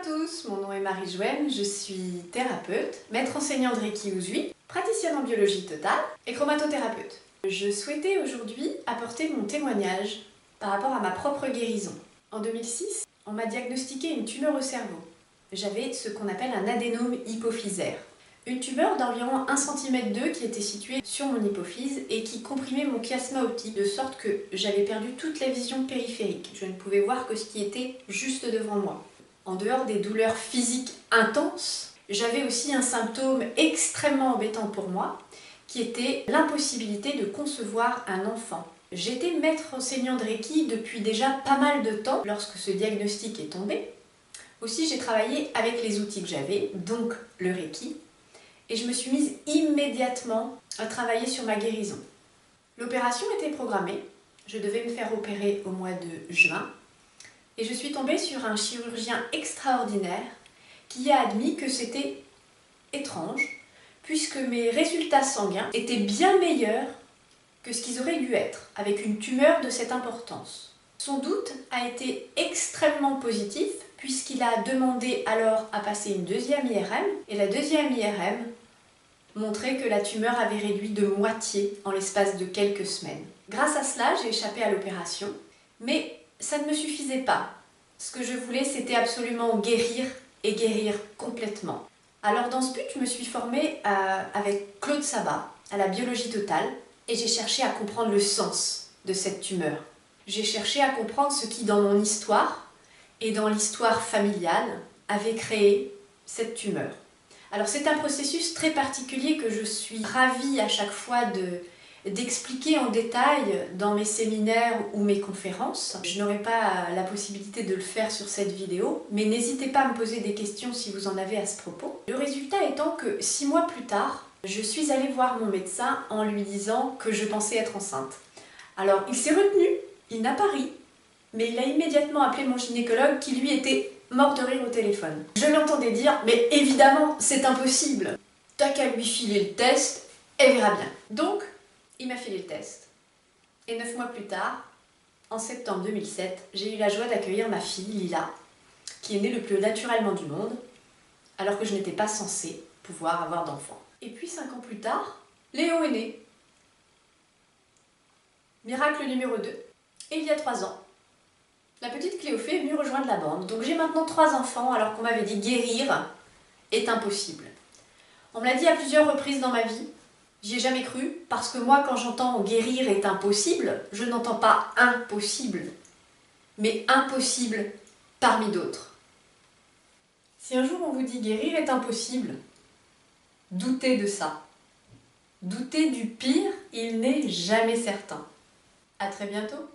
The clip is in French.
à tous, mon nom est Marie-Joëlle, je suis thérapeute, maître enseignant de Reiki Usui, praticienne en biologie totale et chromatothérapeute. Je souhaitais aujourd'hui apporter mon témoignage par rapport à ma propre guérison. En 2006, on m'a diagnostiqué une tumeur au cerveau. J'avais ce qu'on appelle un adénome hypophysaire. Une tumeur d'environ 1 cm qui était située sur mon hypophyse et qui comprimait mon chiasma optique, de sorte que j'avais perdu toute la vision périphérique. Je ne pouvais voir que ce qui était juste devant moi. En dehors des douleurs physiques intenses, j'avais aussi un symptôme extrêmement embêtant pour moi, qui était l'impossibilité de concevoir un enfant. J'étais maître enseignant de Reiki depuis déjà pas mal de temps lorsque ce diagnostic est tombé. Aussi, j'ai travaillé avec les outils que j'avais, donc le Reiki, et je me suis mise immédiatement à travailler sur ma guérison. L'opération était programmée, je devais me faire opérer au mois de juin, et je suis tombée sur un chirurgien extraordinaire qui a admis que c'était étrange, puisque mes résultats sanguins étaient bien meilleurs que ce qu'ils auraient dû être, avec une tumeur de cette importance. Son doute a été extrêmement positif, puisqu'il a demandé alors à passer une deuxième IRM, et la deuxième IRM montrait que la tumeur avait réduit de moitié en l'espace de quelques semaines. Grâce à cela, j'ai échappé à l'opération, mais ça ne me suffisait pas. Ce que je voulais, c'était absolument guérir et guérir complètement. Alors dans ce but, je me suis formée avec Claude Sabat à la biologie totale et j'ai cherché à comprendre le sens de cette tumeur. J'ai cherché à comprendre ce qui, dans mon histoire et dans l'histoire familiale, avait créé cette tumeur. Alors c'est un processus très particulier que je suis ravie à chaque fois d'expliquer en détail dans mes séminaires ou mes conférences. Je n'aurai pas la possibilité de le faire sur cette vidéo, mais n'hésitez pas à me poser des questions si vous en avez à ce propos. Le résultat étant que 6 mois plus tard, je suis allée voir mon médecin en lui disant que je pensais être enceinte. Alors il s'est retenu, il n'a pas ri, mais il a immédiatement appelé mon gynécologue qui lui était mort de rire au téléphone. Je l'entendais dire « mais évidemment c'est impossible, t'as qu'à lui filer le test, elle verra bien ». Donc il m'a filé le test. Et 9 mois plus tard, en septembre 2007, j'ai eu la joie d'accueillir ma fille, Lila, qui est née le plus naturellement du monde, alors que je n'étais pas censée pouvoir avoir d'enfant. Et puis 5 ans plus tard, Léo est né. Miracle numéro 2. Et il y a 3 ans, la petite Cléophée est venue rejoindre la bande. Donc j'ai maintenant 3 enfants, alors qu'on m'avait dit guérir est impossible. On me l'a dit à plusieurs reprises dans ma vie. J'y ai jamais cru, parce que moi, quand j'entends « guérir est impossible », je n'entends pas « impossible », mais « impossible » parmi d'autres. Si un jour on vous dit « guérir est impossible », doutez de ça. Doutez du pire, il n'est jamais certain. À très bientôt.